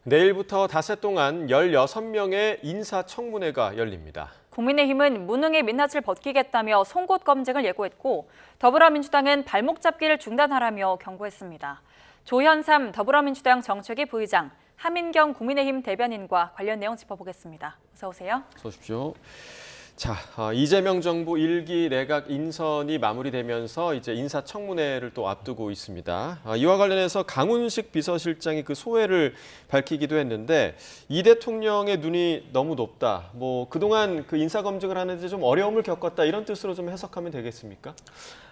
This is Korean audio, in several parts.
내일부터 닷새 동안 16명의 인사청문회가 열립니다. 국민의힘은 무능의 민낯을 벗기겠다며 송곳 검증을 예고했고 더불어민주당은 발목 잡기를 중단하라며 경고했습니다. 조현삼 더불어민주당 정책위 부의장, 하민경 국민의힘 대변인과 관련 내용 짚어보겠습니다. 어서 오세요. 어서 오십시오. 자, 이재명 정부 1기 내각 인선이 마무리되면서 이제 인사청문회를 또 앞두고 있습니다. 이와 관련해서 강훈식 비서실장이 그 소회를 밝히기도 했는데 이 대통령의 눈이 너무 높다. 그동안 그 인사검증을 하는데 좀 어려움을 겪었다. 이런 뜻으로 좀 해석하면 되겠습니까?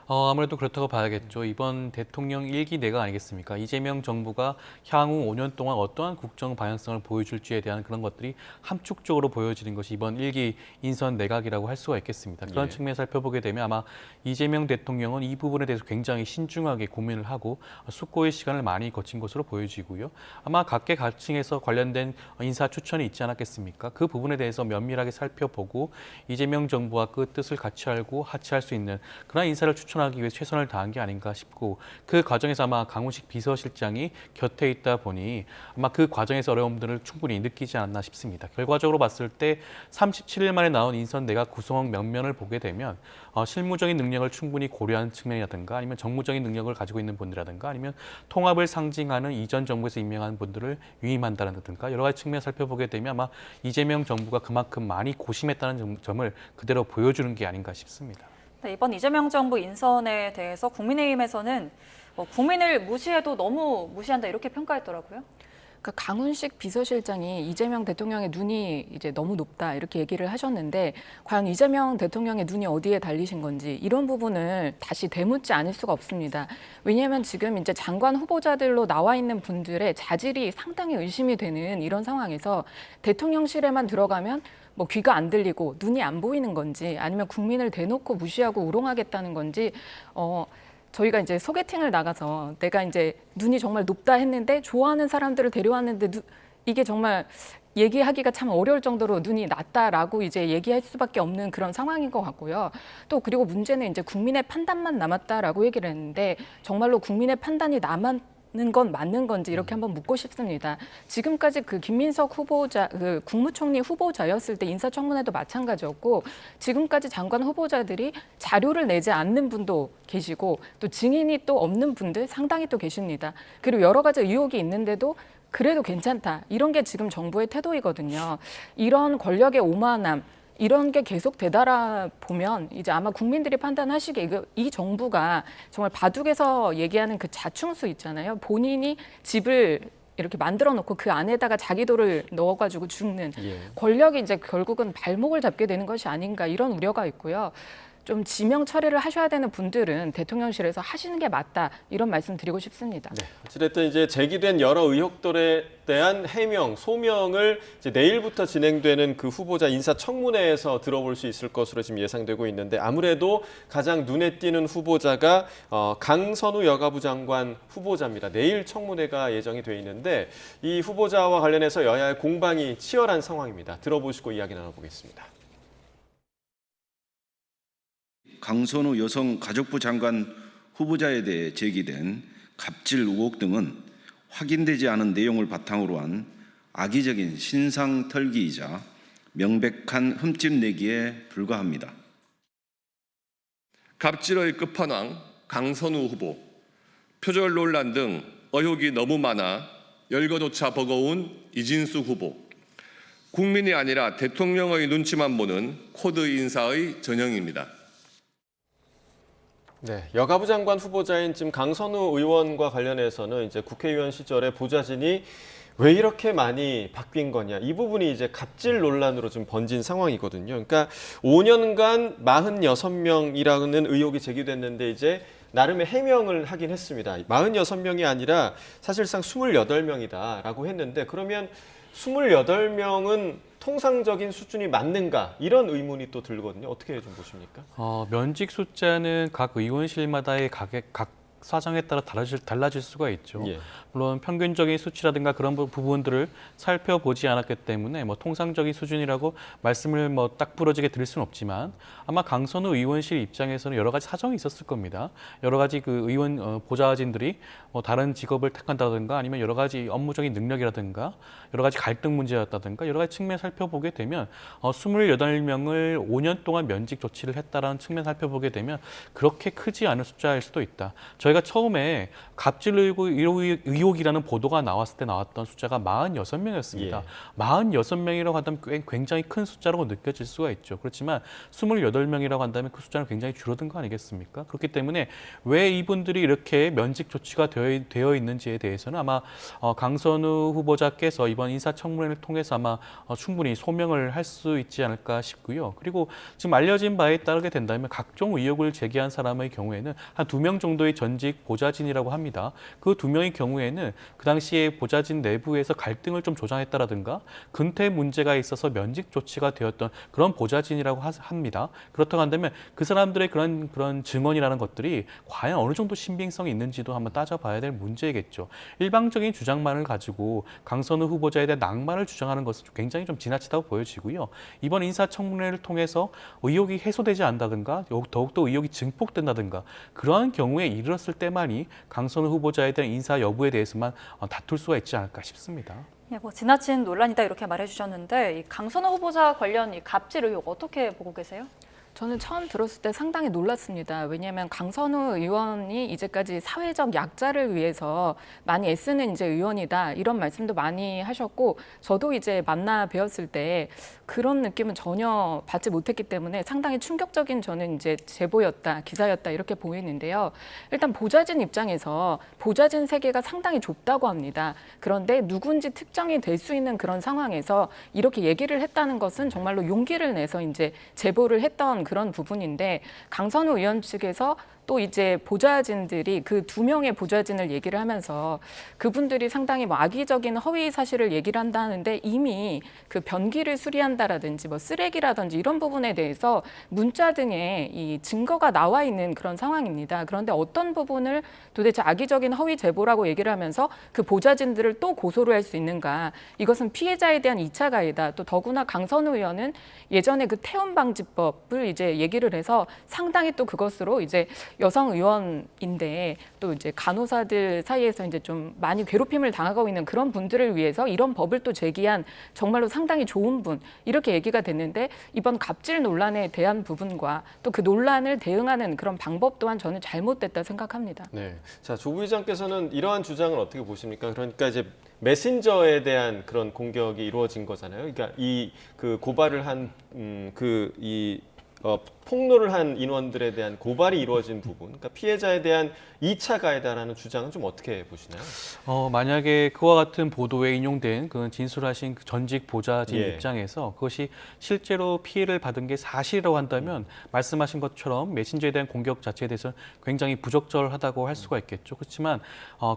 아무래도 그렇다고 봐야겠죠. 이번 대통령 1기 내각 아니겠습니까? 이재명 정부가 향후 5년 동안 어떠한 국정 방향성을 보여줄지에 대한 그런 것들이 함축적으로 보여지는 것이 이번 1기 인선 내각이라고 할 수가 있겠습니다. 그런 측면을 살펴보게 되면 아마 이재명 대통령은 이 부분에 대해서 굉장히 신중하게 고민을 하고 숙고의 시간을 많이 거친 것으로 보여지고요. 아마 각계각층에서 관련된 인사 추천이 있지 않았겠습니까? 그 부분에 대해서 면밀하게 살펴보고 이재명 정부와 그 뜻을 같이 알고 합치할 수 있는 그런 인사를 추천하기 위해 최선을 다한 게 아닌가 싶고 그 과정에서 아마 강훈식 비서실장이 곁에 있다 보니 아마 그 과정에서 어려움들을 충분히 느끼지 않았나 싶습니다. 결과적으로 봤을 때 37일 만에 나온 인선 내각 구성 면면을 보게 되면 실무적인 능력을 충분히 고려한 측면이라든가 아니면 정무적인 능력을 가지고 있는 분들이라든가 아니면 통합을 상징하는 이전 정부에서 임명한 분들을 위임한다든가 여러 가지 측면을 살펴보게 되면 아마 이재명 정부가 그만큼 많이 고심했다는 점을 그대로 보여주는 게 아닌가 싶습니다. 네, 이번 이재명 정부 인선에 대해서 국민의힘에서는 국민을 무시해도 너무 무시한다 이렇게 평가했더라고요. 그러니까 강훈식 비서실장이 이재명 대통령의 눈이 이제 너무 높다 이렇게 얘기를 하셨는데 과연 이재명 대통령의 눈이 어디에 달리신 건지 이런 부분을 다시 되묻지 않을 수가 없습니다. 왜냐하면 지금 이제 장관 후보자들로 나와 있는 분들의 자질이 상당히 의심이 되는 이런 상황에서 대통령실에만 들어가면 귀가 안 들리고 눈이 안 보이는 건지 아니면 국민을 대놓고 무시하고 우롱하겠다는 건지 저희가 이제 소개팅을 나가서 내가 이제 눈이 정말 높다 했는데 좋아하는 사람들을 데려왔는데 이게 정말 얘기하기가 참 어려울 정도로 눈이 낮다라고 이제 얘기할 수밖에 없는 그런 상황인 것 같고요. 또 그리고 문제는 이제 국민의 판단만 남았다라고 얘기를 했는데 정말로 국민의 판단이 남는 건 맞는 건지 이렇게 한번 묻고 싶습니다. 지금까지 그 김민석 후보자, 그 국무총리 후보자였을 때 인사청문회도 마찬가지였고 지금까지 장관 후보자들이 자료를 내지 않는 분도 계시고 또 증인이 또 없는 분들 상당히 또 계십니다. 그리고 여러 가지 의혹이 있는데도 그래도 괜찮다. 이런 게 지금 정부의 태도이거든요. 이런 권력의 오만함, 이런 게 계속 되달아 보면 이제 아마 국민들이 판단하시기에 이 정부가 정말 바둑에서 얘기하는 그 자충수 있잖아요. 본인이 집을 이렇게 만들어 놓고 그 안에다가 자기 돌을 넣어가지고 죽는 권력이 이제 결국은 발목을 잡게 되는 것이 아닌가 이런 우려가 있고요. 좀 지명 처리를 하셔야 되는 분들은 대통령실에서 하시는 게 맞다 이런 말씀 드리고 싶습니다. 네, 어쨌든 이제 제기된 여러 의혹들에 대한 해명, 소명을 이제 내일부터 진행되는 그 후보자 인사청문회에서 들어볼 수 있을 것으로 지금 예상되고 있는데 아무래도 가장 눈에 띄는 후보자가 강선우 여가부 장관 후보자입니다. 내일 청문회가 예정이 돼 있는데 이 후보자와 관련해서 여야의 공방이 치열한 상황입니다. 들어보시고 이야기 나눠보겠습니다. 강선우 여성가족부 장관 후보자에 대해 제기된 갑질 의혹 등은 확인되지 않은 내용을 바탕으로 한 악의적인 신상 털기이자 명백한 흠집 내기에 불과합니다. 갑질의 끝판왕 강선우 후보, 표절 논란 등 의혹이 너무 많아 열거조차 버거운 이진수 후보, 국민이 아니라 대통령의 눈치만 보는 코드 인사의 전형입니다. 네, 여가부 장관 후보자인 지금 강선우 의원과 관련해서는 이제 국회의원 시절에 보좌진이 왜 이렇게 많이 바뀐 거냐 이 부분이 이제 갑질 논란으로 좀 번진 상황이거든요. 그러니까 5년간 46명이라는 의혹이 제기됐는데 이제 나름의 해명을 하긴 했습니다. 46명이 아니라 사실상 28명이다라고 했는데 그러면 28명은 통상적인 수준이 맞는가 이런 의문이 또 들거든요. 어떻게 좀 보십니까? 면직 숫자는 각 의원실마다의 각 사정에 따라 달라질 수가 있죠. 예. 물론 평균적인 수치라든가 그런 부분들을 살펴보지 않았기 때문에 뭐 통상적인 수준이라고 말씀을 뭐 딱 부러지게 드릴 수는 없지만 아마 강선우 의원실 입장에서는 여러 가지 사정이 있었을 겁니다. 여러 가지 그 의원 보좌진들이 뭐 다른 직업을 택한다든가 아니면 여러 가지 업무적인 능력이라든가 여러 가지 갈등 문제였다든가 여러 가지 측면 살펴보게 되면 28명을 5년 동안 면직 조치를 했다라는 측면 살펴보게 되면 그렇게 크지 않은 숫자일 수도 있다. 저희가 처음에 갑질 의혹이라는 보도가 나왔을 때 나왔던 숫자가 46명이었습니다. 예. 46명이라고 한다면 굉장히 큰 숫자라고 느껴질 수가 있죠. 그렇지만 28명이라고 한다면 그 숫자는 굉장히 줄어든 거 아니겠습니까? 그렇기 때문에 왜 이분들이 이렇게 면직 조치가 되어 있는지에 대해서는 아마 강선우 후보자께서 이번 인사청문회를 통해서 아마 충분히 소명을 할 수 있지 않을까 싶고요. 그리고 지금 알려진 바에 따르게 된다면 각종 의혹을 제기한 사람의 경우에는 한 2명 정도의 전직 보좌진이라고 합니다. 그 2명의 경우에는 그 당시에 보좌진 내부에서 갈등을 좀 조장했다라든가 근태 문제가 있어서 면직 조치가 되었던 그런 보좌진이라고 합니다. 그렇다고 한다면 그 사람들의 그런 증언이라는 것들이 과연 어느 정도 신빙성이 있는지도 한번 따져봐야 될 문제겠죠. 일방적인 주장만을 가지고 강선우 후보자에 대한 낙마를 주장하는 것은 굉장히 좀 지나치다고 보여지고요. 이번 인사청문회를 통해서 의혹이 해소되지 않는다든가 더욱더 의혹이 증폭된다든가 그러한 경우에 이르렀을 때만이 강선우 후보자에 대한 인사 여부에 대해서만 다툴 수가 있지 않을까 싶습니다. 예, 뭐 지나친 논란이다 이렇게 말해주셨는데 이 강선우 후보자 관련 이 갑질 의혹 어떻게 보고 계세요? 저는 처음 들었을 때 상당히 놀랐습니다. 왜냐하면 강선우 의원이 이제까지 사회적 약자를 위해서 많이 애쓰는 이제 의원이다 이런 말씀도 많이 하셨고 저도 이제 만나 뵈었을 때 그런 느낌은 전혀 받지 못했기 때문에 상당히 충격적인 저는 이제 제보였다, 기사였다 이렇게 보이는데요. 일단 보좌진 입장에서 보좌진 세계가 상당히 좁다고 합니다. 그런데 누군지 특정이 될 수 있는 그런 상황에서 이렇게 얘기를 했다는 것은 정말로 용기를 내서 이제 제보를 했던 그런 부분인데 강선우 의원 측에서 또 이제 보좌진들이 그 2명의 보좌진을 얘기를 하면서 그분들이 상당히 뭐 악의적인 허위 사실을 얘기를 한다는데 이미 그 변기를 수리한다라든지 뭐 쓰레기라든지 이런 부분에 대해서 문자 등에 이 증거가 나와 있는 그런 상황입니다. 그런데 어떤 부분을 도대체 악의적인 허위 제보라고 얘기를 하면서 그 보좌진들을 또 고소를 할 수 있는가? 이것은 피해자에 대한 2차 가해다. 또 더구나 강선우 의원은 예전에 그 태움 방지법을 이제 얘기를 해서 상당히 또 그것으로 이제 여성 의원인데 또 이제 간호사들 사이에서 이제 좀 많이 괴롭힘을 당하고 있는 그런 분들을 위해서 이런 법을 또 제기한 정말로 상당히 좋은 분 이렇게 얘기가 됐는데 이번 갑질 논란에 대한 부분과 또 그 논란을 대응하는 그런 방법 또한 저는 잘못됐다 생각합니다. 네. 자, 조 부의장께서는 이러한 주장을 어떻게 보십니까? 그러니까 이제 메신저에 대한 그런 공격이 이루어진 거잖아요. 그러니까 이 그 고발을 한 폭로를 한 인원들에 대한 고발이 이루어진 부분, 그러니까 피해자에 대한 2차 가해다라는 주장은 좀 어떻게 보시나요? 만약에 그와 같은 보도에 인용된 그 진술하신 그 전직 보좌진 예. 입장에서 그것이 실제로 피해를 받은 게 사실이라고 한다면 말씀하신 것처럼 메신저에 대한 공격 자체에 대해서는 굉장히 부적절하다고 할 수가 있겠죠. 그렇지만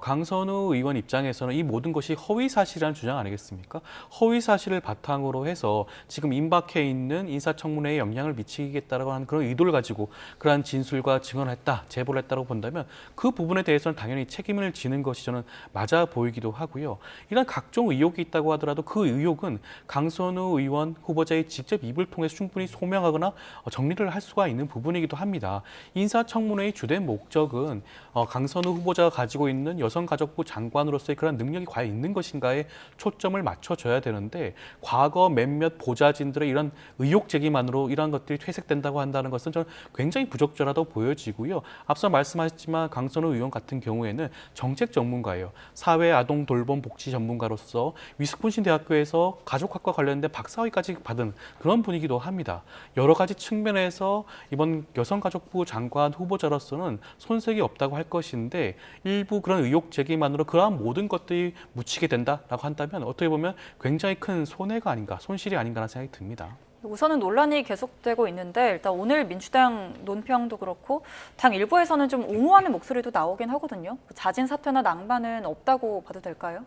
강선우 의원 입장에서는 이 모든 것이 허위 사실이라는 주장 아니겠습니까? 허위 사실을 바탕으로 해서 지금 임박해 있는 인사청문회에 영향을 미치겠다라고 하는 그런 의도를 가지고 그러한 진술과 증언을 했다, 제보를 했다고 본다면 그 부분에 대해서는 당연히 책임을 지는 것이 저는 맞아 보이기도 하고요. 이런 각종 의혹이 있다고 하더라도 그 의혹은 강선우 의원 후보자의 직접 입을 통해서 충분히 소명하거나 정리를 할 수가 있는 부분이기도 합니다. 인사청문회의 주된 목적은 강선우 후보자가 가지고 있는 여성가족부 장관으로서의 그런 능력이 과연 있는 것인가에 초점을 맞춰줘야 되는데 과거 몇몇 보좌진들의 이런 의혹 제기만으로 이러한 것들이 퇴색된다고 한다는 것은 저는 굉장히 부적절하다고 보여지고요. 앞서 말씀하셨지만 강선우 의원 같은 경우에는 정책 전문가예요. 사회 아동 돌봄 복지 전문가로서 위스콘신 대학교에서 가족학과 관련된 박사학위까지 받은 그런 분이기도 합니다. 여러 가지 측면에서 이번 여성가족부 장관 후보자로서는 손색이 없다고 할 것인데 일부 그런 의혹 제기만으로 그러한 모든 것들이 묻히게 된다라고 한다면 어떻게 보면 굉장히 큰 손해가 아닌가, 손실이 아닌가라는 생각이 듭니다. 우선은 논란이 계속되고 있는데 일단 오늘 민주당 논평도 그렇고 당 일부에서는 좀 옹호하는 목소리도 나오긴 하거든요. 자진 사퇴나 낭만은 없다고 봐도 될까요?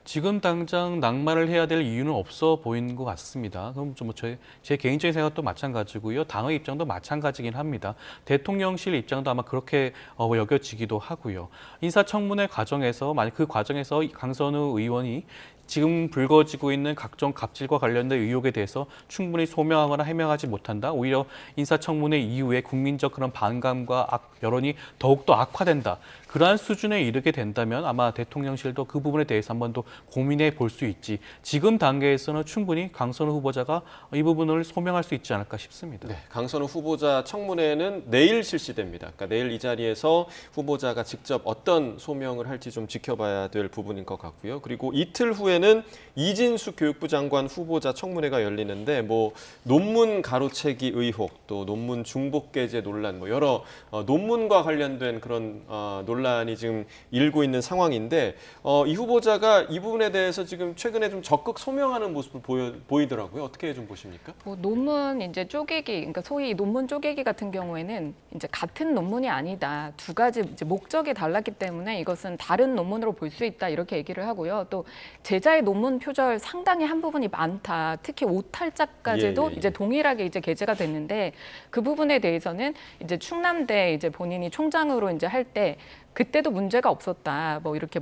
지금 당장 낭만을 해야 될 이유는 없어 보이는 것 같습니다. 그럼 제 개인적인 생각도 마찬가지고요. 당의 입장도 마찬가지긴 합니다. 대통령실 입장도 아마 그렇게 여겨지기도 하고요. 인사청문회 과정에서 만약 그 과정에서 강선우 의원이 지금 불거지고 있는 각종 갑질과 관련된 의혹에 대해서 충분히 소명하거나 해명하지 못한다. 오히려 인사청문회 이후에 국민적 그런 반감과 여론이 더욱더 악화된다. 그러한 수준에 이르게 된다면 아마 대통령실도 그 부분에 대해서 한 번 더 고민해 볼 수 있지. 지금 단계에서는 충분히 강선우 후보자가 이 부분을 소명할 수 있지 않을까 싶습니다. 네, 강선우 후보자 청문회는 내일 실시됩니다. 그러니까 내일 이 자리에서 후보자가 직접 어떤 소명을 할지 좀 지켜봐야 될 부분인 것 같고요. 그리고 이틀 후에는 이진숙 교육부 장관 후보자 청문회가 열리는데 뭐 논문 가로채기 의혹, 또 논문 중복 게재 논란, 뭐 여러 논문과 관련된 그런 논란이 지금 일고 있는 상황인데 이 후보자가 이 부분에 대해서 지금 최근에 좀 적극 소명하는 모습을 보이더라고요. 어떻게 좀 보십니까? 뭐 논문 이제 쪼개기, 그러니까 소위 논문 쪼개기 같은 경우에는 이제 같은 논문이 아니다. 두 가지 이제 목적이 달랐기 때문에 이것은 다른 논문으로 볼 수 있다 이렇게 얘기를 하고요. 또 제자의 논문 표절 상당히 한 부분이 많다. 특히 오탈자까지도 예. 이제 동일하게 이제 게재가 됐는데 그 부분에 대해서는 이제 충남대 이제 본인이 총장으로 이제 할 때 그때도 문제가 없었다. 뭐 이렇게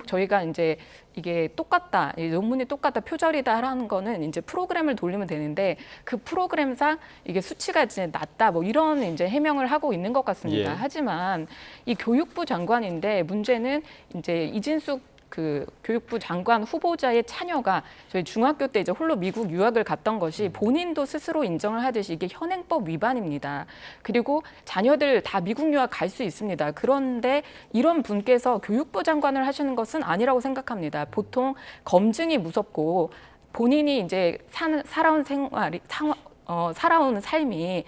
저희가 이제 이게 똑같다, 이 논문이 똑같다, 표절이다라는 거는 이제 프로그램을 돌리면 되는데 그 프로그램상 이게 수치가 이제 낮다, 뭐 이런 이제 해명을 하고 있는 것 같습니다. 예. 하지만 이 교육부 장관인데 문제는 이제 이진숙 그 교육부 장관 후보자의 자녀가 저희 중학교 때 이제 홀로 미국 유학을 갔던 것이 본인도 스스로 인정을 하듯이 이게 현행법 위반입니다. 그리고 자녀들 다 미국 유학 갈 수 있습니다. 그런데 이런 분께서 교육부 장관을 하시는 것은 아니라고 생각합니다. 보통 검증이 무섭고 본인이 이제 살아온 살아오는 삶이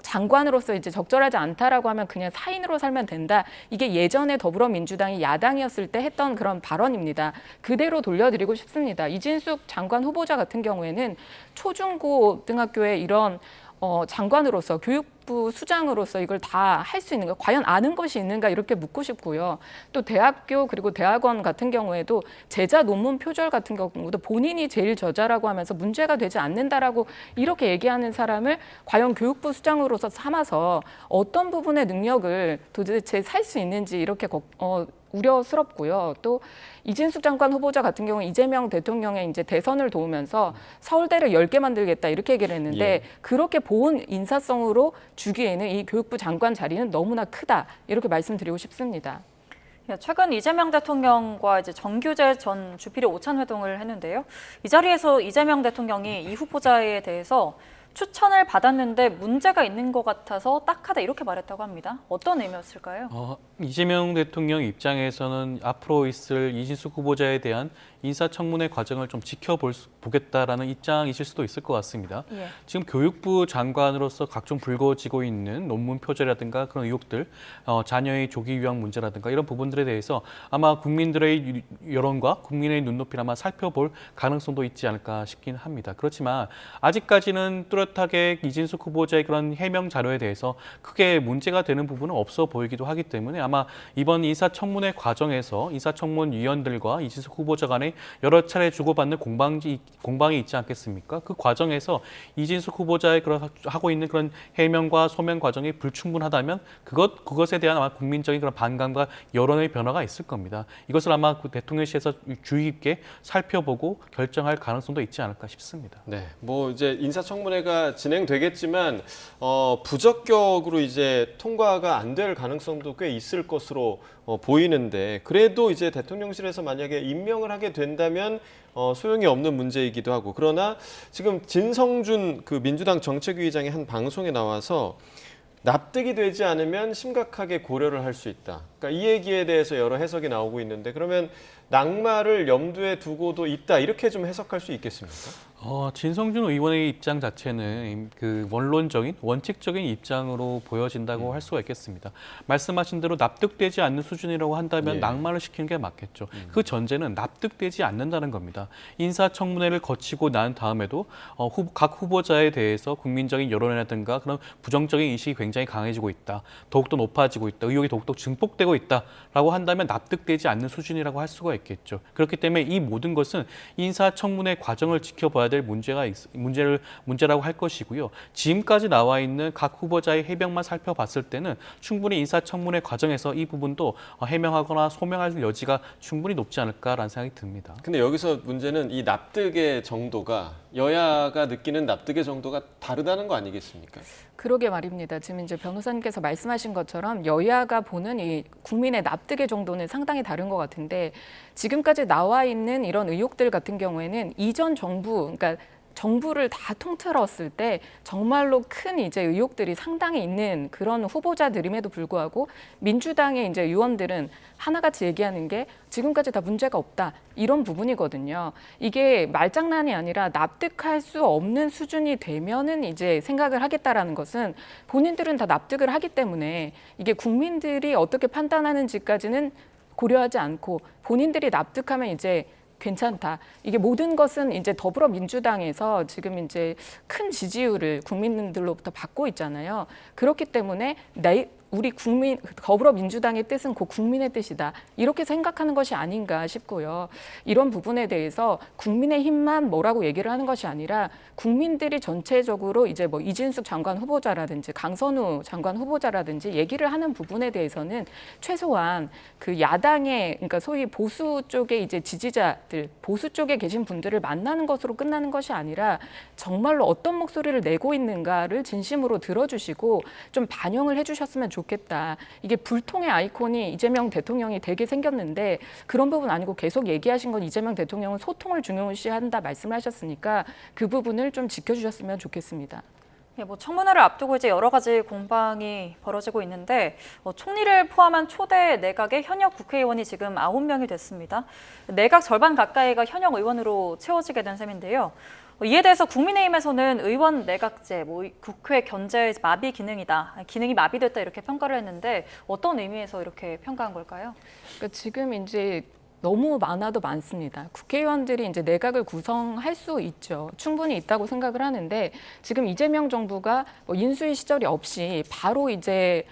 장관으로서 이제 적절하지 않다라고 하면 그냥 사인으로 살면 된다. 이게 예전에 더불어민주당이 야당이었을 때 했던 그런 발언입니다. 그대로 돌려드리고 싶습니다. 이진숙 장관 후보자 같은 경우에는 초중고등학교에 이런 장관으로서 교육부 수장으로서 이걸 다 할 수 있는가, 과연 아는 것이 있는가 이렇게 묻고 싶고요. 또 대학교 그리고 대학원 같은 경우에도 제자 논문 표절 같은 경우도 본인이 제일 저자라고 하면서 문제가 되지 않는다라고 이렇게 얘기하는 사람을 과연 교육부 수장으로서 삼아서 어떤 부분의 능력을 도대체 살 수 있는지 이렇게 우려스럽고요. 또 이진숙 장관 후보자 같은 경우는 이재명 대통령의 이제 대선을 도우면서 서울대를 10개 만들겠다 이렇게 얘기를 했는데 예. 그렇게 보온 인사성으로 주기에는 이 교육부 장관 자리는 너무나 크다 이렇게 말씀드리고 싶습니다. 최근 이재명 대통령과 이제 정규재 전 주필이 오찬 회동을 했는데요. 이 자리에서 이재명 대통령이 이 후보자에 대해서 추천을 받았는데 문제가 있는 것 같아서 딱하다 이렇게 말했다고 합니다. 어떤 의미였을까요? 이재명 대통령 입장에서는 앞으로 있을 이진숙 후보자에 대한 인사청문회 과정을 좀 지켜보겠다라는 입장이실 수도 있을 것 같습니다. 예. 지금 교육부 장관으로서 각종 불거지고 있는 논문 표절이라든가 그런 의혹들, 자녀의 조기 유학 문제라든가 이런 부분들에 대해서 아마 국민들의 여론과 국민의 눈높이를 아마 살펴볼 가능성도 있지 않을까 싶긴 합니다. 그렇지만 아직까지는 뚜렷하게 이진숙 후보자의 그런 해명 자료에 대해서 크게 문제가 되는 부분은 없어 보이기도 하기 때문에 아마 이번 인사청문회 과정에서 인사청문위원들과 이진숙 후보자 간에 여러 차례 주고받는 공방이 있지 않겠습니까? 그 과정에서 이진숙 후보자의 하고 있는 그런 해명과 소명 과정이 불충분하다면 그것에 대한 아마 국민적인 그런 반감과 여론의 변화가 있을 겁니다. 이것을 아마 그 대통령실에서 주의 깊게 살펴보고 결정할 가능성도 있지 않을까 싶습니다. 네, 뭐 이제 인사청문회가 진행되겠지만 부적격으로 이제 통과가 안 될 가능성도 꽤 있을 것으로 보이는데 그래도 이제 대통령실에서 만약에 임명을 하게 된다면 소용이 없는 문제이기도 하고 그러나 지금 진성준 그 민주당 정책위의장이 한 방송에 나와서 납득이 되지 않으면 심각하게 고려를 할 수 있다. 그러니까 아닙니까? 이 얘기에 대해서 여러 해석이 나오고 있는데 그러면 낙마를 염두에 두고도 있다 이렇게 좀 해석할 수 있겠습니까? 진성준 의원의 입장 자체는 그 원론적인 원칙적인 입장으로 보여진다고 할 수가 있겠습니다. 말씀하신 대로 납득되지 않는 수준이라고 한다면 예. 낙마를 시키는 게 맞겠죠. 그 전제는 납득되지 않는다는 겁니다. 인사청문회를 거치고 난 다음에도 각 후보자에 대해서 국민적인 여론이라든가 그런 부정적인 인식이 굉장히 강해지고 있다. 더욱더 높아지고 있다. 의혹이 더욱더 증폭되고 있다라고 한다면 납득되지 않는 수준이라고 할 수가 있겠죠. 그렇기 때문에 이 모든 것은 인사청문회 과정을 지켜봐야 될 문제라고 할 것이고요. 지금까지 나와 있는 각 후보자의 해명만 살펴봤을 때는 충분히 인사청문회 과정에서 이 부분도 해명하거나 소명할 여지가 충분히 높지 않을까라는 생각이 듭니다. 근데 여기서 문제는 이 납득의 정도가 여야가 느끼는 납득의 정도가 다르다는 거 아니겠습니까? 그러게 말입니다. 지금 이제 변호사님께서 말씀하신 것처럼 여야가 보는 이 국민의 납득의 정도는 상당히 다른 것 같은데 지금까지 나와 있는 이런 의혹들 같은 경우에는 이전 정부, 그러니까 정부를 다 통틀었을 때 정말로 큰 이제 의혹들이 상당히 있는 그런 후보자들임에도 불구하고 민주당의 이제 의원들은 하나같이 얘기하는 게 지금까지 다 문제가 없다 이런 부분이거든요. 이게 말장난이 아니라 납득할 수 없는 수준이 되면은 이제 생각을 하겠다라는 것은 본인들은 다 납득을 하기 때문에 이게 국민들이 어떻게 판단하는지까지는 고려하지 않고 본인들이 납득하면 이제 괜찮다. 이게 모든 것은 이제 더불어민주당에서 지금 이제 큰 지지율을 국민들로부터 받고 있잖아요. 그렇기 때문에 우리 국민 더불어민주당의 뜻은 곧 국민의 뜻이다. 이렇게 생각하는 것이 아닌가 싶고요. 이런 부분에 대해서 국민의힘만 뭐라고 얘기를 하는 것이 아니라 국민들이 전체적으로 이제 뭐 이진숙 장관 후보자라든지 강선우 장관 후보자라든지 얘기를 하는 부분에 대해서는 최소한 그 야당의 그러니까 소위 보수 쪽의 이제 지지자들, 보수 쪽에 계신 분들을 만나는 것으로 끝나는 것이 아니라 정말로 어떤 목소리를 내고 있는가를 진심으로 들어주시고 좀 반영을 해주셨으면 좋겠다. 이게 불통의 아이콘이 이재명 대통령이 되게 생겼는데 그런 부분 아니고 계속 얘기하신 건 이재명 대통령은 소통을 중요시한다 말씀을 하셨으니까 그 부분을 좀 지켜주셨으면 좋겠습니다. 예, 뭐 청문회를 앞두고 이제 여러 가지 공방이 벌어지고 있는데 총리를 포함한 초대 내각의 현역 국회의원이 지금 9명이 됐습니다. 내각 절반 가까이가 현역 의원으로 채워지게 된 셈인데요. 이에 대해서 국민의힘에서는 의원 내각제, 국회 견제 마비 기능이 마비됐다 이렇게 평가를 했는데 어떤 의미에서 이렇게 평가한 걸까요? 그러니까 지금 이제 너무 많아도 많습니다. 국회의원들이 이제 내각을 구성할 수 있죠. 충분히 있다고 생각을 하는데 지금 이재명 정부가 뭐 인수위 시절이 없이 바로 이제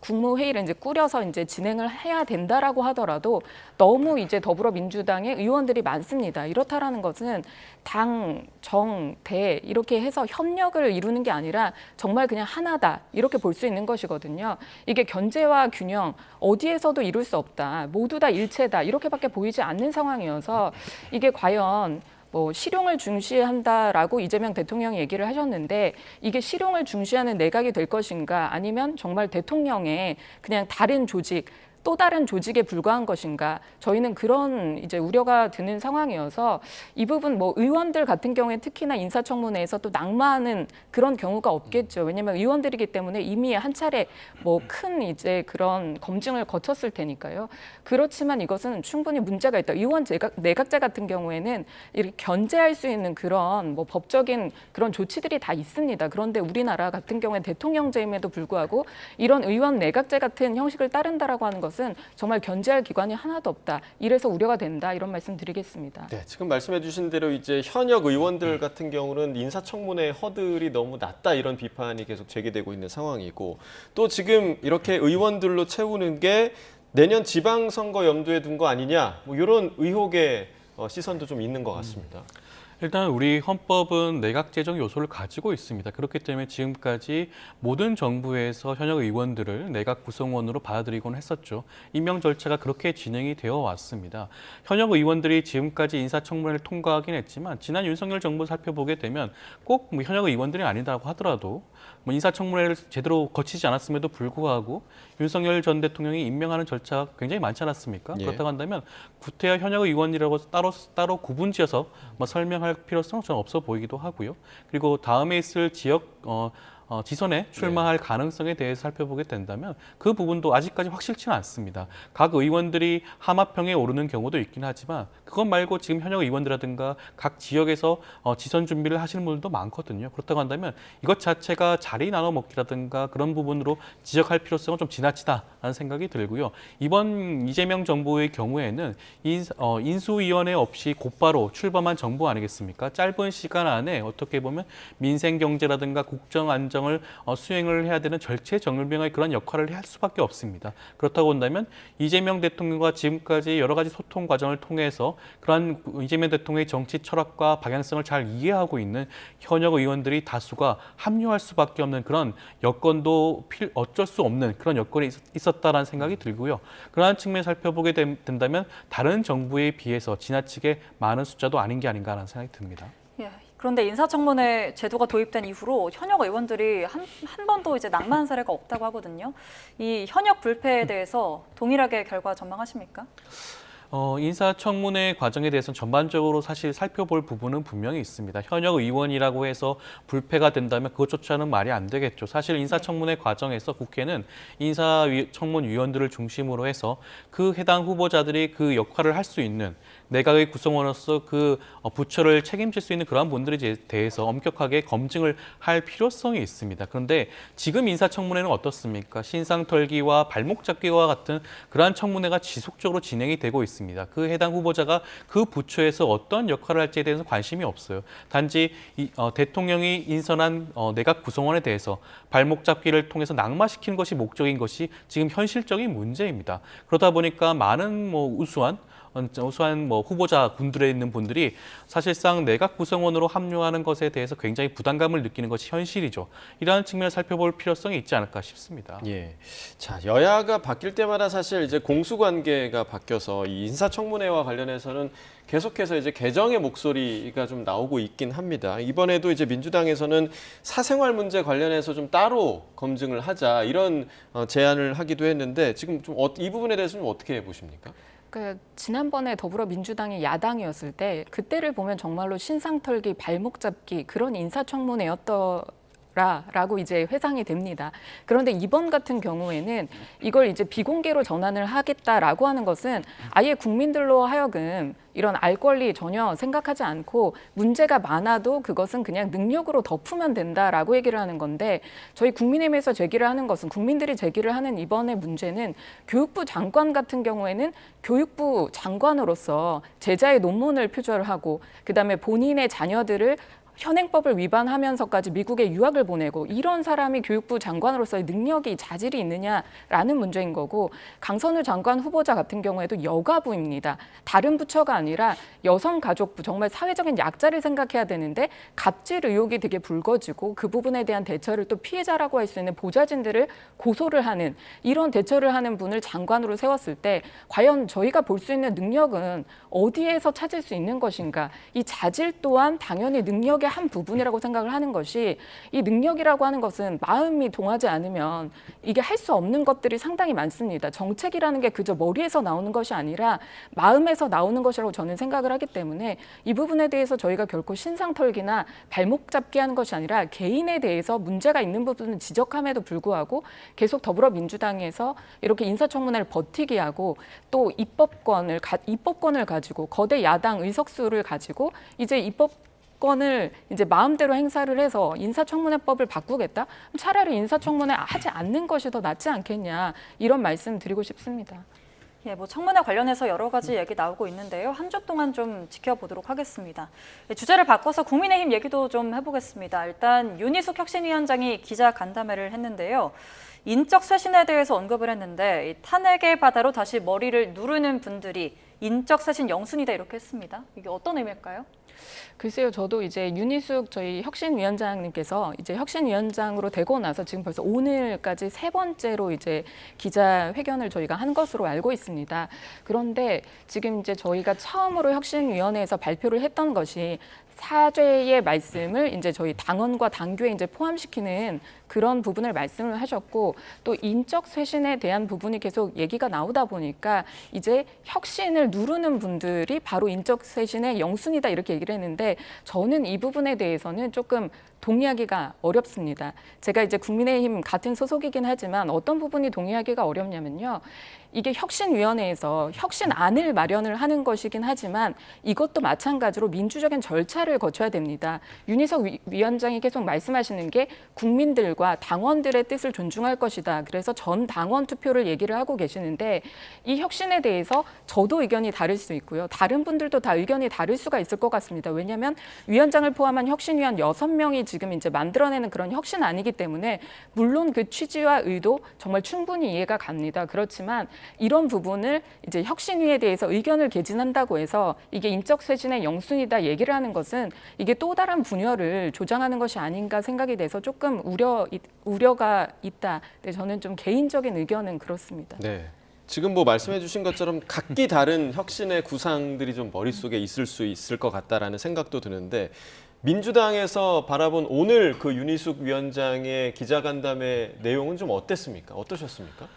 국무회의를 이제 꾸려서 이제 진행을 해야 된다라고 하더라도 너무 이제 더불어민주당의 의원들이 많습니다. 이렇다라는 것은 당, 정, 대 이렇게 해서 협력을 이루는 게 아니라 정말 그냥 하나다 이렇게 볼 수 있는 것이거든요. 이게 견제와 균형 어디에서도 이룰 수 없다. 모두 다 일체다. 이렇게밖에 보이지 않는 상황이어서 이게 과연 뭐 실용을 중시한다라고 이재명 대통령이 얘기를 하셨는데 이게 실용을 중시하는 내각이 될 것인가 아니면 정말 대통령의 그냥 다른 조직 또 다른 조직에 불과한 것인가 저희는 그런 이제 우려가 드는 상황이어서 이 부분 뭐 의원들 같은 경우에 특히나 인사청문회에서 또 낙마하는 그런 경우가 없겠죠. 왜냐하면 의원들이기 때문에 이미 한 차례 뭐 큰 이제 그런 검증을 거쳤을 테니까요. 그렇지만 이것은 충분히 문제가 있다. 의원 내각제 같은 경우에는 이렇게 견제할 수 있는 그런 뭐 법적인 그런 조치들이 다 있습니다. 그런데 우리나라 같은 경우에 대통령제임에도 불구하고 이런 의원 내각제 같은 형식을 따른다라고 하는 것은 정말 견제할 기관이 하나도 없다. 이래서 우려가 된다. 이런 말씀 드리겠습니다. 네, 지금 말씀해 주신 대로 이제 현역 의원들 같은 경우는 인사청문회 허들이 너무 낮다 이런 비판이 계속 제기되고 있는 상황이고 또 지금 이렇게 의원들로 채우는 게 내년 지방선거 염두에 둔 거 아니냐 뭐 이런 의혹의 시선도 좀 있는 것 같습니다. 일단 우리 헌법은 내각제적 요소를 가지고 있습니다. 그렇기 때문에 지금까지 모든 정부에서 현역 의원들을 내각 구성원으로 받아들이곤 했었죠. 임명 절차가 그렇게 진행이 되어 왔습니다. 현역 의원들이 지금까지 인사청문회를 통과하긴 했지만 지난 윤석열 정부 살펴보게 되면 꼭 뭐 현역 의원들이 아니다고 하더라도 뭐 인사청문회를 제대로 거치지 않았음에도 불구하고 윤석열 전 대통령이 임명하는 절차가 굉장히 많지 않았습니까? 예. 그렇다고 한다면 구태여 현역 의원이라고 따로 구분지어서 뭐 설명할 필요성은 저는 없어 보이기도 하고요. 그리고 다음에 있을 지역 지선에 출마할 가능성에 대해서 살펴보게 된다면 그 부분도 아직까지 확실치는 않습니다. 각 의원들이 하마평에 오르는 경우도 있긴 하지만 그것 말고 지금 현역 의원들이라든가 각 지역에서 지선 준비를 하시는 분들도 많거든요. 그렇다고 한다면 이것 자체가 자리 나눠 먹기라든가 그런 부분으로 지적할 필요성은 좀 지나치다라는 생각이 들고요. 이번 이재명 정부의 경우에는 인수위원회 없이 곧바로 출범한 정부 아니겠습니까? 짧은 시간 안에 어떻게 보면 민생 경제라든가 국정 안정을 수행을 해야 되는 절체절명의 그런 역할을 할 수밖에 없습니다. 그렇다고 한다면 이재명 대통령과 지금까지 여러 가지 소통 과정을 통해서 그러한 이재명 대통령의 정치 철학과 방향성을 잘 이해하고 있는 현역 의원들이 다수가 합류할 수밖에 없는 그런 여건도 어쩔 수 없는 그런 여건이 있었다라는 생각이 들고요. 그러한 측면 살펴보게 된다면 다른 정부에 비해서 지나치게 많은 숫자도 아닌 게 아닌가라는 생각이 듭니다. 예, 그런데 인사청문회 제도가 도입된 이후로 현역 의원들이 한 번도 이제 낙마한 사례가 없다고 하거든요. 이 현역 불패에 대해서 동일하게 결과 전망하십니까? 인사청문회 과정에 대해서는 전반적으로 사실 살펴볼 부분은 분명히 있습니다. 현역 의원이라고 해서 불패가 된다면 그것조차는 말이 안 되겠죠. 사실 인사청문회 과정에서 국회는 인사청문위원들을 중심으로 해서 그 해당 후보자들이 그 역할을 할 수 있는 내각의 구성원으로서 그 부처를 책임질 수 있는 그러한 분들에 대해서 엄격하게 검증을 할 필요성이 있습니다. 그런데 지금 인사청문회는 어떻습니까? 신상털기와 발목 잡기와 같은 그러한 청문회가 지속적으로 진행이 되고 있습니다. 그 해당 후보자가 그 부처에서 어떤 역할을 할지에 대해서 관심이 없어요. 단지 대통령이 인선한 내각 구성원에 대해서 발목 잡기를 통해서 낙마시키는 것이 목적인 것이 지금 현실적인 문제입니다. 그러다 보니까 많은 우수한 후보자 군들에 있는 분들이 사실상 내각 구성원으로 합류하는 것에 대해서 굉장히 부담감을 느끼는 것이 현실이죠. 이러한 측면을 살펴볼 필요성이 있지 않을까 싶습니다. 예. 자, 여야가 바뀔 때마다 사실 이제 공수관계가 바뀌어서 이 인사청문회와 관련해서는 계속해서 이제 개정의 목소리가 좀 나오고 있긴 합니다. 이번에도 이제 민주당에서는 사생활 문제 관련해서 좀 따로 검증을 하자 이런 제안을 하기도 했는데 지금 좀 이 부분에 대해서 좀 어떻게 보십니까? 그러니까 지난번에 더불어민주당이 야당이었을 때 그때를 보면 정말로 신상털기, 발목 잡기 그런 인사청문회였더라라고 이제 회상이 됩니다. 그런데 이번 같은 경우에는 이걸 이제 비공개로 전환을 하겠다라고 하는 것은 아예 국민들로 하여금 이런 알 권리 전혀 생각하지 않고 문제가 많아도 그것은 그냥 능력으로 덮으면 된다라고 얘기를 하는 건데 저희 국민의힘에서 제기를 하는 것은 국민들이 제기를 하는 이번의 문제는 교육부 장관 같은 경우에는 교육부 장관으로서 제자의 논문을 표절하고 그다음에 본인의 자녀들을 현행법을 위반하면서까지 미국에 유학을 보내고 이런 사람이 교육부 장관으로서의 능력이 자질이 있느냐라는 문제인 거고 강선우 장관 후보자 같은 경우에도 여가부입니다. 다른 부처가 아니라 여성가족부 정말 사회적인 약자를 생각해야 되는데 갑질 의혹이 되게 불거지고 그 부분에 대한 대처를 또 피해자라고 할 수 있는 보좌진들을 고소를 하는 이런 대처를 하는 분을 장관으로 세웠을 때 과연 저희가 볼 수 있는 능력은 어디에서 찾을 수 있는 것인가? 이 자질 또한 당연히 능력의 한 부분이라고 생각을 하는 것이 이 능력이라고 하는 것은 마음이 동하지 않으면 이게 할 수 없는 것들이 상당히 많습니다. 정책이라는 게 그저 머리에서 나오는 것이 아니라 마음에서 나오는 것이라고 저는 생각을 하기 때문에 이 부분에 대해서 저희가 결코 신상털기나 발목 잡기 하는 것이 아니라 개인에 대해서 문제가 있는 부분은 지적함에도 불구하고 계속 더불어민주당에서 이렇게 인사청문회를 버티게 하고 또 입법권을 가지고 거대 야당 의석수를 가지고 이제 입법권을 이제 마음대로 행사를 해서 인사청문회법을 바꾸겠다? 차라리 인사청문회 하지 않는 것이 더 낫지 않겠냐 이런 말씀 드리고 싶습니다. 예, 청문회 관련해서 여러 가지 얘기 나오고 있는데요. 한 주 동안 좀 지켜보도록 하겠습니다. 주제를 바꿔서 국민의힘 얘기도 좀 해보겠습니다. 일단 윤희숙 혁신위원장이 기자 간담회를 했는데요. 인적 쇄신에 대해서 언급을 했는데 탄핵의 바다로 다시 머리를 누르는 분들이 인적 쇄신 영순이다 이렇게 했습니다. 이게 어떤 의미일까요? 글쎄요, 저도 이제 윤희숙 저희 혁신위원장님께서 이제 혁신위원장으로 되고 나서 지금 벌써 오늘까지 3번째로 이제 기자회견을 저희가 한 것으로 알고 있습니다. 그런데 지금 이제 저희가 처음으로 혁신위원회에서 발표를 했던 것이 사죄의 말씀을 이제 저희 당원과 당규에 이제 포함시키는 그런 부분을 말씀을 하셨고, 또 인적 쇄신에 대한 부분이 계속 얘기가 나오다 보니까 이제 혁신을 누르는 분들이 바로 인적 쇄신의 영순이다 이렇게 얘기를 했는데, 저는 이 부분에 대해서는 조금 동의하기가 어렵습니다. 제가 이제 국민의힘 같은 소속이긴 하지만 어떤 부분이 동의하기가 어렵냐면요. 이게 혁신위원회에서 혁신안을 마련을 하는 것이긴 하지만 이것도 마찬가지로 민주적인 절차를 거쳐야 됩니다. 윤희석 위원장이 계속 말씀하시는 게 국민들과 당원들의 뜻을 존중할 것이다. 그래서 전 당원 투표를 얘기를 하고 계시는데, 이 혁신에 대해서 저도 의견이 다를 수 있고요. 다른 분들도 다 의견이 다를 수가 있을 것 같습니다. 왜냐하면 위원장을 포함한 혁신위원 6명이 지금 이제 만들어내는 그런 혁신안이기 때문에 물론 그 취지와 의도 정말 충분히 이해가 갑니다. 그렇지만 이런 부분을 이제 혁신위에 대해서 의견을 개진한다고 해서 이게 인적 쇄신의 영순이다 얘기를 하는 것은 이게 또 다른 분열을 조장하는 것이 아닌가 생각이 돼서 조금 우려가 있다. 네, 저는 좀 개인적인 의견은 그렇습니다. 네. 지금 뭐 말씀해 주신 것처럼 각기 다른 혁신의 구상들이 좀 머릿속에 있을 수 있을 것 같다라는 생각도 드는데, 민주당에서 바라본 오늘 그 윤희숙 위원장의 기자간담회 내용은 좀 어땠습니까? 어떠셨습니까?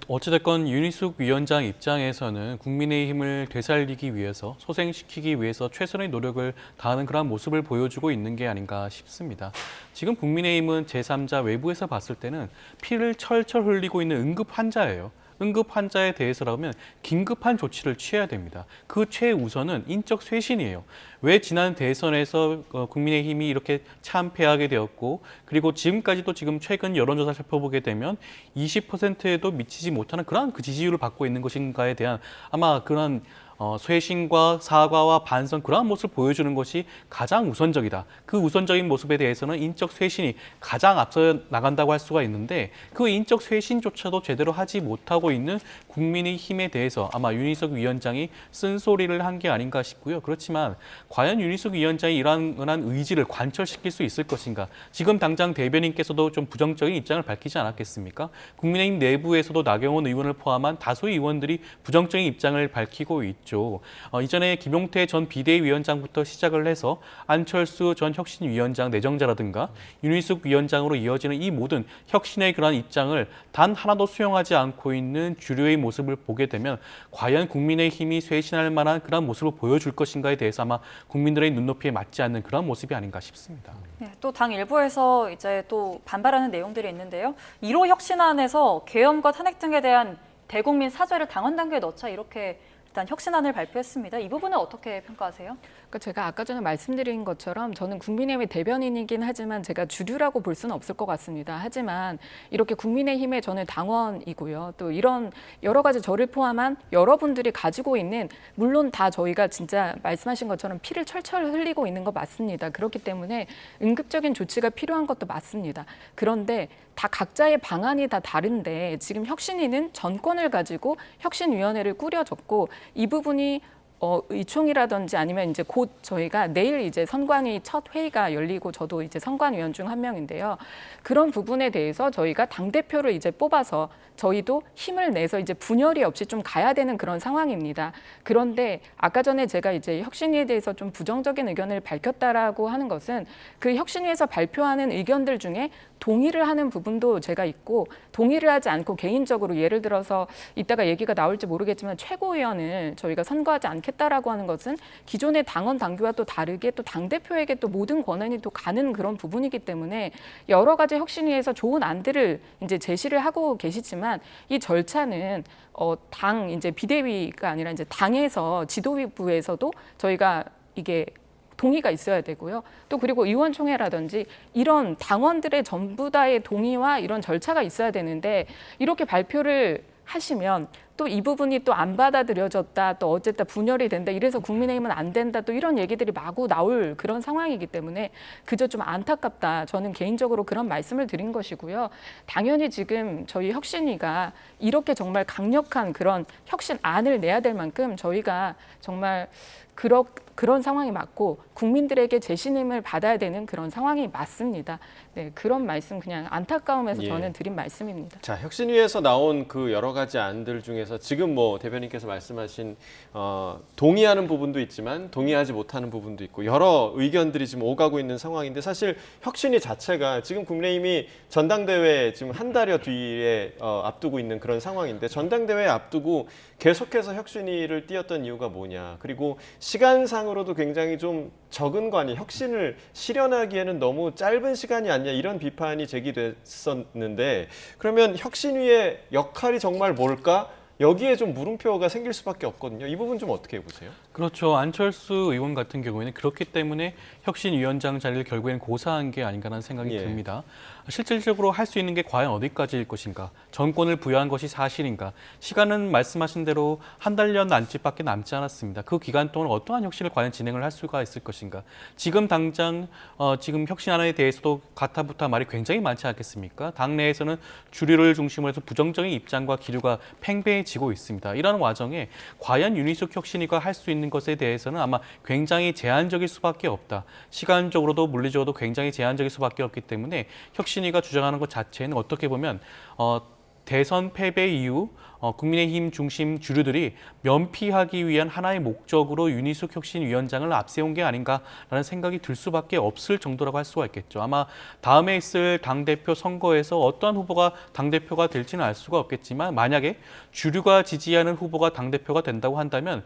어찌됐건 윤희숙 위원장 입장에서는 국민의힘을 되살리기 위해서, 소생시키기 위해서 최선의 노력을 다하는 그런 모습을 보여주고 있는 게 아닌가 싶습니다. 지금 국민의힘은 제3자 외부에서 봤을 때는 피를 철철 흘리고 있는 응급 환자예요. 응급 환자에 대해서라면 긴급한 조치를 취해야 됩니다. 그 최우선은 인적 쇄신이에요. 왜 지난 대선에서 국민의힘이 이렇게 참패하게 되었고, 그리고 지금까지도 지금 최근 여론조사 살펴보게 되면 20%에도 미치지 못하는 그런 그 지지율을 받고 있는 것인가에 대한 아마 그런 쇄신과 사과와 반성, 그러한 모습을 보여주는 것이 가장 우선적이다. 그 우선적인 모습에 대해서는 인적 쇄신이 가장 앞서 나간다고 할 수가 있는데, 그 인적 쇄신조차도 제대로 하지 못하고 있는 국민의힘에 대해서 아마 윤희숙 위원장이 쓴소리를 한 게 아닌가 싶고요. 그렇지만 과연 윤희숙 위원장이 이러한 의지를 관철시킬 수 있을 것인가? 지금 당장 대변인께서도 좀 부정적인 입장을 밝히지 않았겠습니까? 국민의힘 내부에서도 나경원 의원을 포함한 다수의 의원들이 부정적인 입장을 밝히고 있죠. 이전에 김용태 전 비대위원장부터 시작을 해서 안철수 전 혁신위원장 내정자라든가 윤희숙 위원장으로 이어지는 이 모든 혁신의 그러한 입장을 단 하나도 수용하지 않고 있는 주류의 모습을 보게 되면 과연 국민의힘이 쇄신할 만한 그런 모습을 보여줄 것인가에 대해서 아마 국민들의 눈높이에 맞지 않는 그런 모습이 아닌가 싶습니다. 네, 또 당 일부에서 이제 또 반발하는 내용들이 있는데요. 1호 혁신안에서 계엄과 탄핵 등에 대한 대국민 사죄를 당원 단계에 넣자, 이렇게 일단 혁신안을 발표했습니다. 이 부분은 어떻게 평가하세요? 그러니까 제가 아까 전에 말씀드린 것처럼 저는 국민의힘의 대변인이긴 하지만 제가 주류라고 볼 수는 없을 것 같습니다. 하지만 이렇게 국민의힘의 저는 당원이고요. 또 이런 여러 가지 저를 포함한 여러분들이 가지고 있는, 물론 다 저희가 진짜 말씀하신 것처럼 피를 철철 흘리고 있는 거 맞습니다. 그렇기 때문에 응급적인 조치가 필요한 것도 맞습니다. 그런데 다 각자의 방안이 다 다른데 지금 혁신위는 전권을 가지고 혁신위원회를 꾸려졌고, 이 부분이 의총이라든지 아니면 이제 곧 저희가 내일 이제 선관위 첫 회의가 열리고, 저도 이제 선관위원 중 한 명인데요. 그런 부분에 대해서 저희가 당대표를 이제 뽑아서 저희도 힘을 내서 이제 분열이 없이 좀 가야 되는 그런 상황입니다. 그런데 아까 전에 제가 이제 혁신위에 대해서 좀 부정적인 의견을 밝혔다라고 하는 것은 그 혁신위에서 발표하는 의견들 중에 동의를 하는 부분도 제가 있고, 동의를 하지 않고 개인적으로 예를 들어서 이따가 얘기가 나올지 모르겠지만 최고위원을 저희가 선거하지 않겠다라고 하는 것은 기존의 당원 당규와 또 다르게 또 당대표에게 또 모든 권한이 또 가는 그런 부분이기 때문에 여러 가지 혁신위에서 좋은 안들을 이제 제시를 하고 계시지만, 이 절차는 당 이제 비대위가 아니라 이제 당에서 지도부에서도 저희가 이게 동의가 있어야 되고요. 또 그리고 의원총회라든지 이런 당원들의 전부 다의 동의와 이런 절차가 있어야 되는데, 이렇게 발표를 하시면 또 이 부분이 또 안 받아들여졌다, 또 어쨌든 분열이 된다, 이래서 국민의힘은 안 된다, 또 이런 얘기들이 마구 나올 그런 상황이기 때문에 그저 좀 안타깝다. 저는 개인적으로 그런 말씀을 드린 것이고요. 당연히 지금 저희 혁신위가 이렇게 정말 강력한 그런 혁신안을 내야 될 만큼 저희가 정말 그런 상황이 맞고 국민들에게 재신임을 받아야 되는 그런 상황이 맞습니다. 네, 그런 말씀 그냥 안타까움에서 예. 저는 드린 말씀입니다. 자, 혁신위에서 나온 그 여러 가지 안들 중에서 지금 뭐 대변인께서 말씀하신 동의하는 부분도 있지만 동의하지 못하는 부분도 있고 여러 의견들이 지금 오가고 있는 상황인데 사실 혁신위 자체가 지금 국민의힘이 전당대회 지금 한 달여 뒤에 앞두고 있는 그런 상황인데 전당대회 앞두고 계속해서 혁신위를 띄웠던 이유가 뭐냐. 그리고 시간상으로도 굉장히 좀 적은 거 아니에요. 혁신을 실현하기에는 너무 짧은 시간이 아니냐 이런 비판이 제기됐었는데 그러면 혁신위의 역할이 정말 뭘까? 여기에 좀 물음표가 생길 수밖에 없거든요. 이 부분 좀 어떻게 보세요? 그렇죠. 안철수 의원 같은 경우에는 그렇기 때문에 혁신위원장 자리를 결국에는 고사한 게 아닌가라는 생각이 예. 듭니다. 실질적으로 할 수 있는 게 과연 어디까지일 것인가? 정권을 부여한 것이 사실인가? 시간은 말씀하신 대로 한 달여 남짓밖에 남지 않았습니다. 그 기간 동안 어떠한 혁신을 과연 진행을 할 수가 있을 것인가? 지금 당장 지금 혁신안에 대해서도 가타부타 말이 굉장히 많지 않겠습니까? 당내에서는 주류를 중심으로 해서 부정적인 입장과 기류가 팽배해지고 있습니다. 이런 와중에 과연 윤희숙 혁신위가 할 수 있는 것에 대해서는 아마 굉장히 제한적일 수밖에 없다. 시간적으로도 물리적으로도 굉장히 제한적일 수밖에 없기 때문에 혁신위가 주장하는 것 자체는 어떻게 보면 대선 패배 이후 국민의힘 중심 주류들이 면피하기 위한 하나의 목적으로 윤희숙 혁신위원장을 앞세운 게 아닌가라는 생각이 들 수밖에 없을 정도라고 할 수가 있겠죠. 아마 다음에 있을 당대표 선거에서 어떠한 후보가 당대표가 될지는 알 수가 없겠지만 만약에 주류가 지지하는 후보가 당대표가 된다고 한다면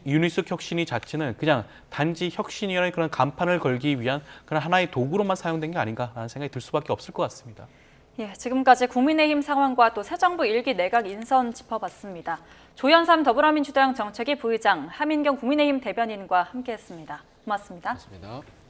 윤희숙 혁신위 자체는 그냥 단지 혁신위원회 그런 간판을 걸기 위한 그런 하나의 도구로만 사용된 게 아닌가라는 생각이 들 수밖에 없을 것 같습니다. 예, 지금까지 국민의힘 상황과 또 새 정부 1기 내각 인선 짚어봤습니다. 조현삼 더불어민주당 정책위 부의장, 하민경 국민의힘 대변인과 함께했습니다. 고맙습니다. 고맙습니다.